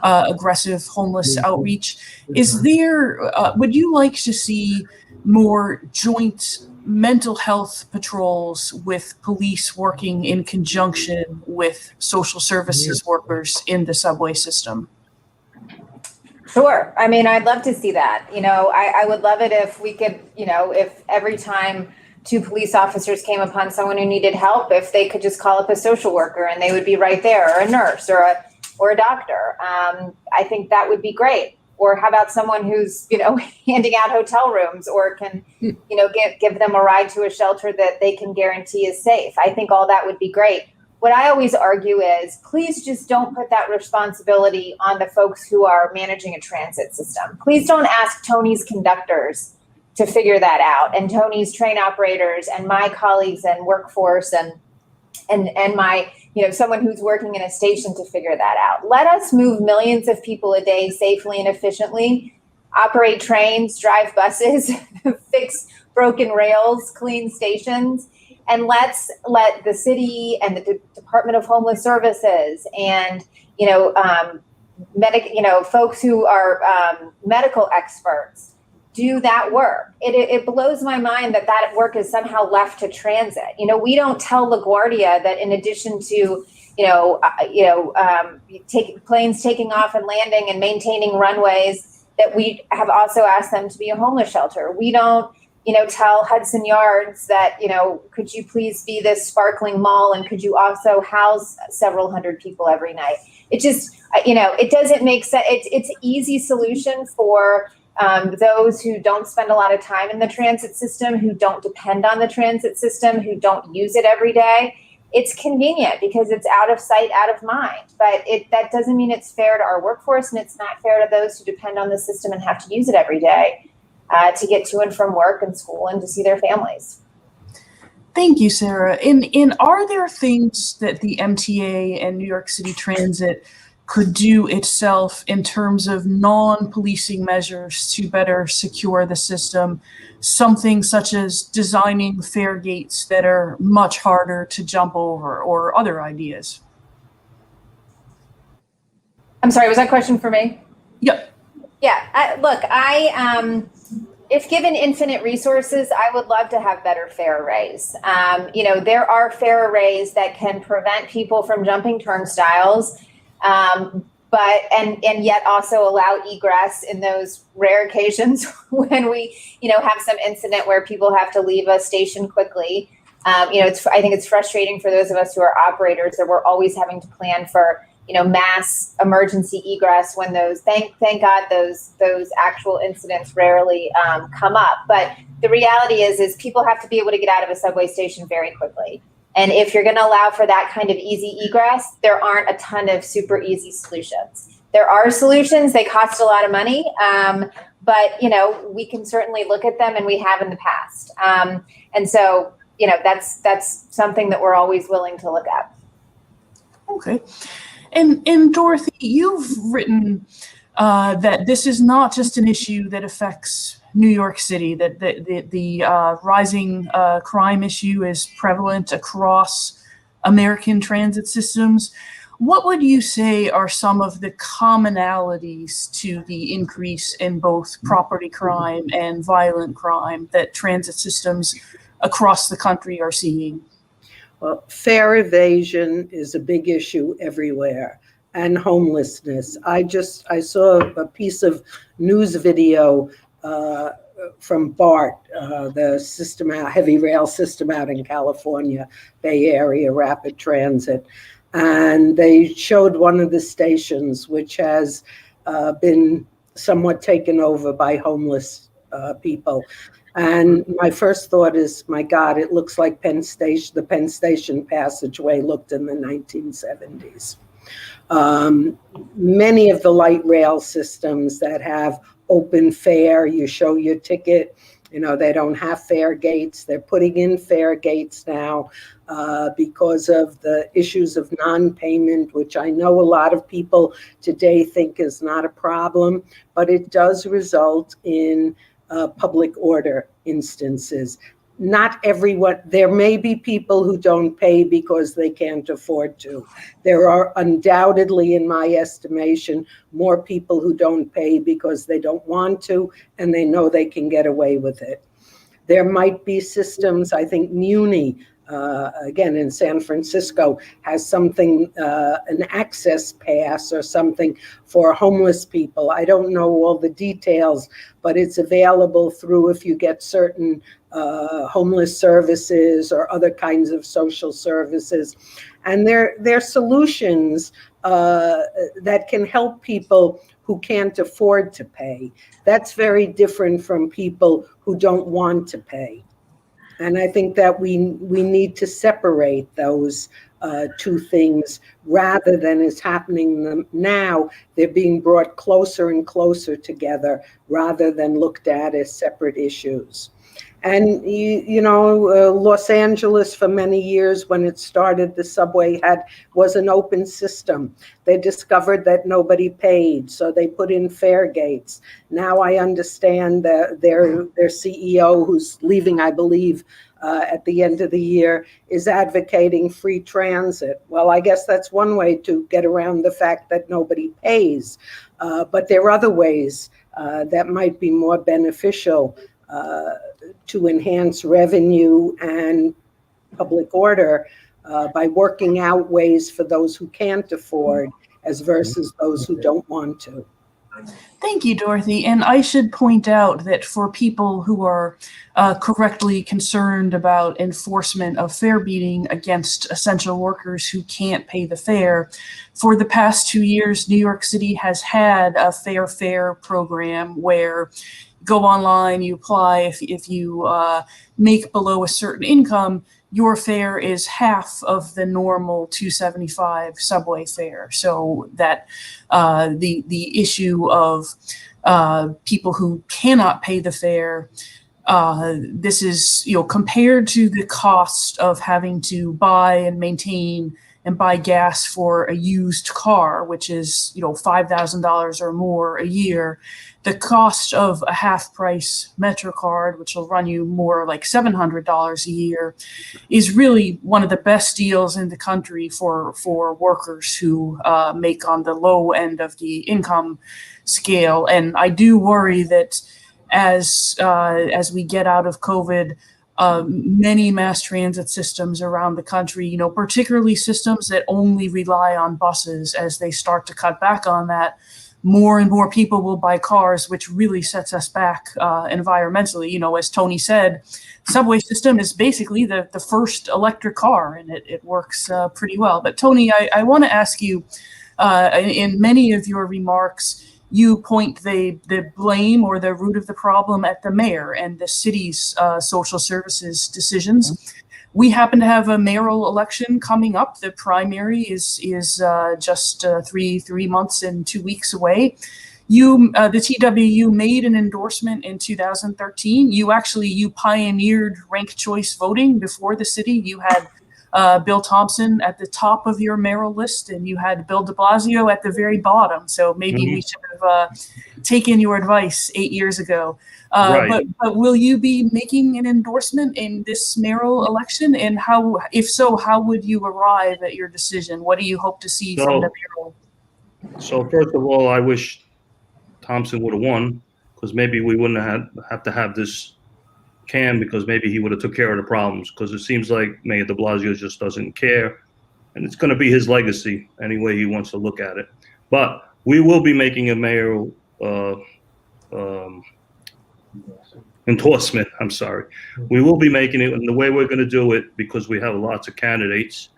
aggressive homeless outreach. Is there, would you like to see more joint mental health patrols with police working in conjunction with social services workers in the subway system? Sure. I mean, I'd love to see that. I would love it if we could, if every time two police officers came upon someone who needed help, if they could just call up a social worker and they would be right there, or a nurse, or a doctor. I think that would be great. Or how about someone who's, handing out hotel rooms, or can, give them a ride to a shelter that they can guarantee is safe. I think all that would be great. What I always argue is, please just don't put that responsibility on the folks who are managing a transit system. Please don't ask Tony's conductors to figure that out, and Tony's train operators, and my colleagues and workforce, and my, someone who's working in a station to figure that out. Let us move millions of people a day safely and efficiently, operate trains, drive buses, fix broken rails, clean stations. And let's let the city and the Department of Homeless Services and, folks who are medical experts do that work. It blows my mind that work is somehow left to transit. We don't tell LaGuardia that in addition to, planes taking off and landing and maintaining runways, that we have also asked them to be a homeless shelter. We don't, tell Hudson Yards that, could you please be this sparkling mall, and could you also house several hundred people every night? It just, it doesn't make sense. It's an easy solution for those who don't spend a lot of time in the transit system, who don't depend on the transit system, who don't use it every day. It's convenient because it's out of sight, out of mind, but that doesn't mean it's fair to our workforce, and it's not fair to those who depend on the system and have to use it every day to get to and from work and school and to see their families. Thank you, Sarah. And are there things that the MTA and New York City Transit could do itself in terms of non-policing measures to better secure the system? Something such as designing fare gates that are much harder to jump over, or other ideas? I'm sorry, was that a question for me? Yep. Yeah, if given infinite resources, I would love to have better fare arrays. There are fare arrays that can prevent people from jumping turnstiles, but yet also allow egress in those rare occasions when we, have some incident where people have to leave a station quickly. I think it's frustrating for those of us who are operators that we're always having to plan for, mass emergency egress when those, thank God, those actual incidents rarely come up. But the reality is people have to be able to get out of a subway station very quickly. And if you're going to allow for that kind of easy egress, there aren't a ton of super easy solutions. There are solutions, they cost a lot of money, but we can certainly look at them, and we have in the past. And so, that's something that we're always willing to look at. Okay. And Dorothy, you've written that this is not just an issue that affects New York City, that the rising crime issue is prevalent across American transit systems. What would you say are some of the commonalities to the increase in both property crime and violent crime that transit systems across the country are seeing? Well, fare evasion is a big issue everywhere, and homelessness. I saw a piece of news video from BART, the heavy rail system out in California, Bay Area Rapid Transit, and they showed one of the stations which has been somewhat taken over by homeless people. And my first thought is, my God, it looks like the Penn Station passageway looked in the 1970s. Many of the light rail systems that have open fare, you show your ticket They don't have fare gates. They're putting in fare gates now because of the issues of non-payment, which I know a lot of people today think is not a problem, but it does result in public order instances. Not everyone, there may be people who don't pay because they can't afford to. There are undoubtedly, in my estimation, more people who don't pay because they don't want to and they know they can get away with it. There might be systems, I think Muni, again in San Francisco, has something, an access pass or something for homeless people. I don't know all the details, but it's available through, if you get certain homeless services or other kinds of social services. And they're solutions that can help people who can't afford to pay. That's very different from people who don't want to pay. And I think that we need to separate those two things rather than is happening now. They're being brought closer and closer together rather than looked at as separate issues. And, Los Angeles for many years, when it started, the subway was an open system. They discovered that nobody paid, so they put in fare gates. Now I understand that their CEO, who's leaving, I believe, at the end of the year, is advocating free transit. Well, I guess that's one way to get around the fact that nobody pays. But there are other ways that might be more beneficial to enhance revenue and public order by working out ways for those who can't afford as versus those who don't want to. Thank you, Dorothy. And I should point out that for people who are correctly concerned about enforcement of fare beating against essential workers who can't pay the fare, for the past 2 years, New York City has had a fair fare program where go online, you apply. If you make below a certain income, your fare is half of the normal $2.75 subway fare. So that the issue of people who cannot pay the fare, this is compared to the cost of having to buy and maintain and buy gas for a used car, which is $5,000 or more a year. The cost of a half-price MetroCard, which will run you more like $700 a year, is really one of the best deals in the country for workers who make on the low end of the income scale. And I do worry that as we get out of COVID, many mass transit systems around the country, particularly systems that only rely on buses, as they start to cut back on that, more and more people will buy cars, which really sets us back environmentally. As Tony said, subway system is basically the first electric car, and it works pretty well. But Tony, I want to ask you, in many of your remarks, you point the blame or the root of the problem at the mayor and the city's social services decisions. We happen to have a mayoral election coming up. The primary is just 3 months and 2 weeks away. The TWU made an endorsement in 2013. You pioneered ranked choice voting before the city. You had Bill Thompson at the top of your mayoral list, and you had Bill de Blasio at the very bottom. So maybe we should have taken your advice 8 years ago. Right. But will you be making an endorsement in this mayoral election? And if so, how would you arrive at your decision? What do you hope to see from the mayoral? So first of all, I wish Thompson would have won, because maybe we wouldn't have to have this can, because maybe he would have took care of the problems, because it seems like Mayor de Blasio just doesn't care, and it's going to be his legacy any way he wants to look at it. But we will be making a mayoral endorsement. I'm sorry. We will be making it, and the way we're going to do it, because we have lots of candidates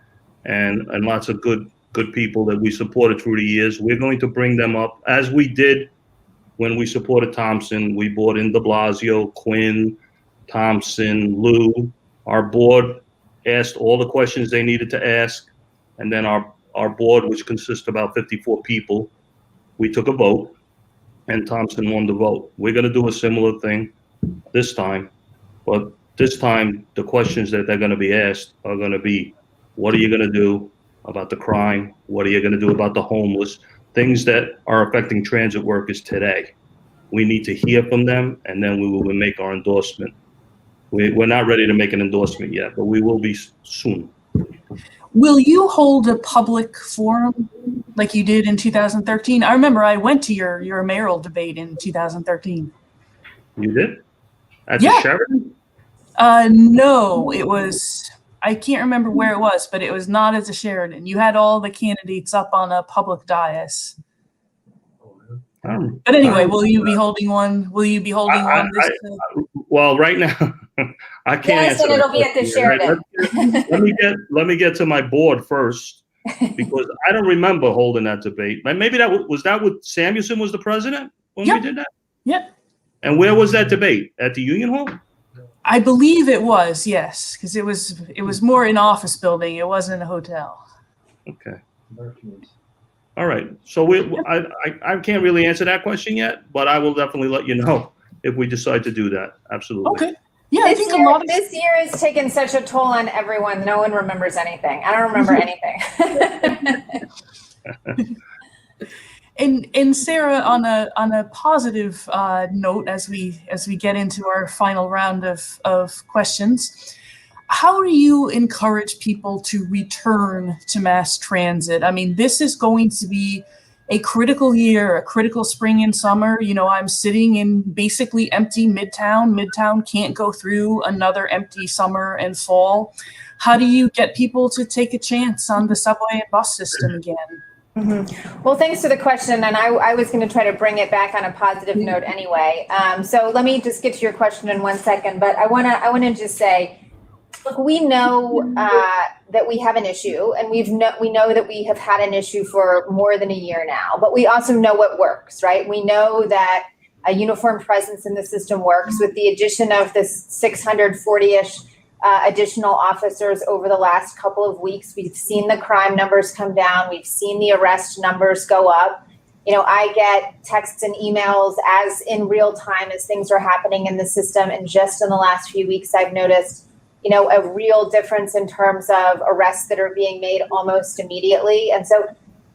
and lots of good people that we supported through the years, we're going to bring them up as we did when we supported Thompson. We brought in de Blasio, Quinn, Thompson, Lou. Our board asked all the questions they needed to ask, and then our board, which consists of about 54 people, we took a vote, and Thompson won the vote. We're going to do a similar thing this time. But this time, the questions that they're going to be asked are going to be, what are you going to do about the crime? What are you going to do about the homeless? Things that are affecting transit workers today. We need to hear from them, and then we will make our endorsement. We're not ready to make an endorsement yet, but we will be soon. Will you hold a public forum like you did in 2013? I remember I went to your mayoral debate in 2013. You did? At Yeah. the Sheraton? No, it was, I can't remember where it was, but it was not at the Sheraton. You had all the candidates up on a public dais. But anyway, will you be holding one? Will you be holding one? Well, right now, I can't Yes, answer and it'll be at the Sheraton. Let me get to my board first, because I don't remember holding that debate. Maybe that was with Samuelson was the president when we did that? Yep. And where was that debate? At the Union Hall? I believe it was, yes, because it was more an office building. It wasn't a hotel. Okay. All right. So I can't really answer that question yet, but I will definitely let you know if we decide to do that. Absolutely. Okay. Yeah, I think a lot of this year has taken such a toll on everyone. No one remembers anything. I don't remember anything. And Sarah, on a positive note, as we get into our final round of questions, how do you encourage people to return to mass transit? I mean, this is going to be a critical year, a critical spring and summer. You know, I'm sitting in basically empty Midtown. Midtown can't go through another empty summer and fall. How do you get people to take a chance on the subway and bus system again? Mm-hmm. Well, thanks for the question. And I was going to try to bring it back on a positive note anyway. So let me just get to your question in 1 second. But I want to just say, look, we know that we have an issue, and we know that we have had an issue for more than a year now. But we also know what works, right? We know that a uniform presence in the system works. With the addition of this 640-ish additional officers over the last couple of weeks, we've seen the crime numbers come down. We've seen the arrest numbers go up. You know, I get texts and emails as in real time as things are happening in the system. And just in the last few weeks, I've noticed, you know, a real difference in terms of arrests that are being made almost immediately. And so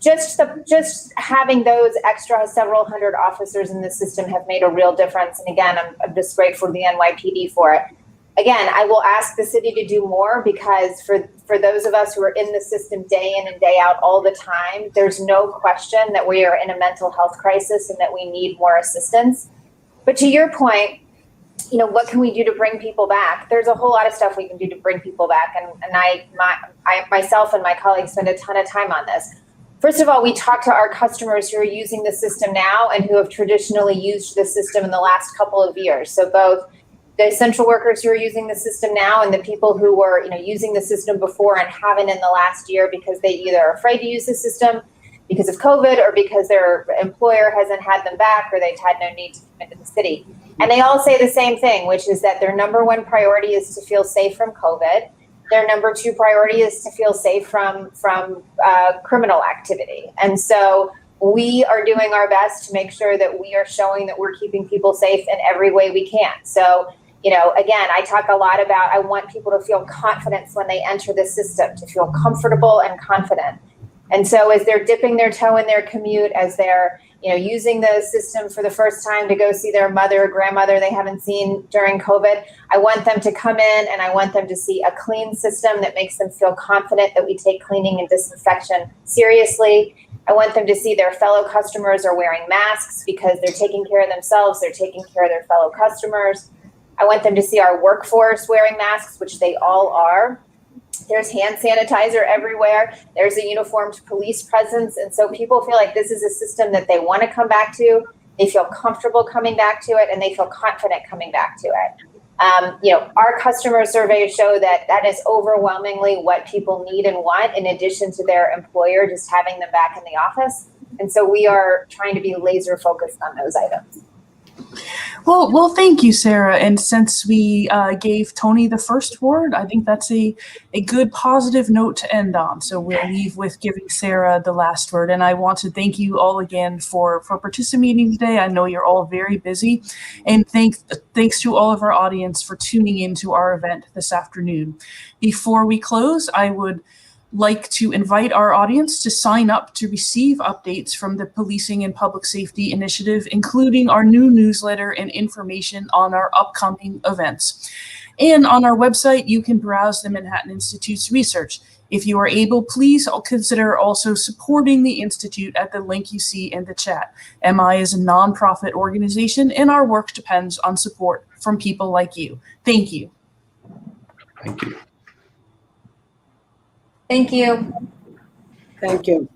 just having those extra several hundred officers in the system have made a real difference. And again, I'm just grateful to the NYPD for it. Again, I will ask the city to do more, because for those of us who are in the system day in and day out all the time, there's no question that we are in a mental health crisis and that we need more assistance. But to your point, you know, what can we do to bring people back? There's a whole lot of stuff we can do to bring people back. And I myself and my colleagues spend a ton of time on this. First of all, we talk to our customers who are using the system now and who have traditionally used the system in the last couple of years. So both the essential workers who are using the system now and the people who were, you know, using the system before and haven't in the last year because they either are afraid to use the system because of COVID or because their employer hasn't had them back or they've had no need to come into the city. And they all say the same thing, which is that their number one priority is to feel safe from COVID. Their number two priority is to feel safe from criminal activity. And so we are doing our best to make sure that we are showing that we're keeping people safe in every way we can. So, you know, again, I talk a lot about, I want people to feel confidence when they enter the system, to feel comfortable and confident. And so as they're dipping their toe in their commute, as they're, you know, using the system for the first time to go see their mother or grandmother they haven't seen during COVID, I want them to come in and I want them to see a clean system that makes them feel confident that we take cleaning and disinfection seriously. I want them to see their fellow customers are wearing masks because they're taking care of themselves, they're taking care of their fellow customers. I want them to see our workforce wearing masks, which they all are. There's hand sanitizer everywhere. There's a uniformed police presence. And so people feel like this is a system that they want to come back to. They feel comfortable coming back to it and they feel confident coming back to it. You know, our customer surveys show that that is overwhelmingly what people need and want, in addition to their employer just having them back in the office. And so we are trying to be laser focused on those items. Well, thank you, Sarah. And since we gave Tony the first word, I think that's a good positive note to end on. So we'll leave with giving Sarah the last word. And I want to thank you all again for participating today. I know you're all very busy. And thanks to all of our audience for tuning into our event this afternoon. Before we close, I would like to invite our audience to sign up to receive updates from the Policing and Public Safety Initiative, including our new newsletter and information on our upcoming events. And on our website, you can browse the Manhattan Institute's research. If you are able, please consider also supporting the Institute at the link you see in the chat. MI is a nonprofit organization, and our work depends on support from people like you. Thank you. Thank you. Thank you. Thank you.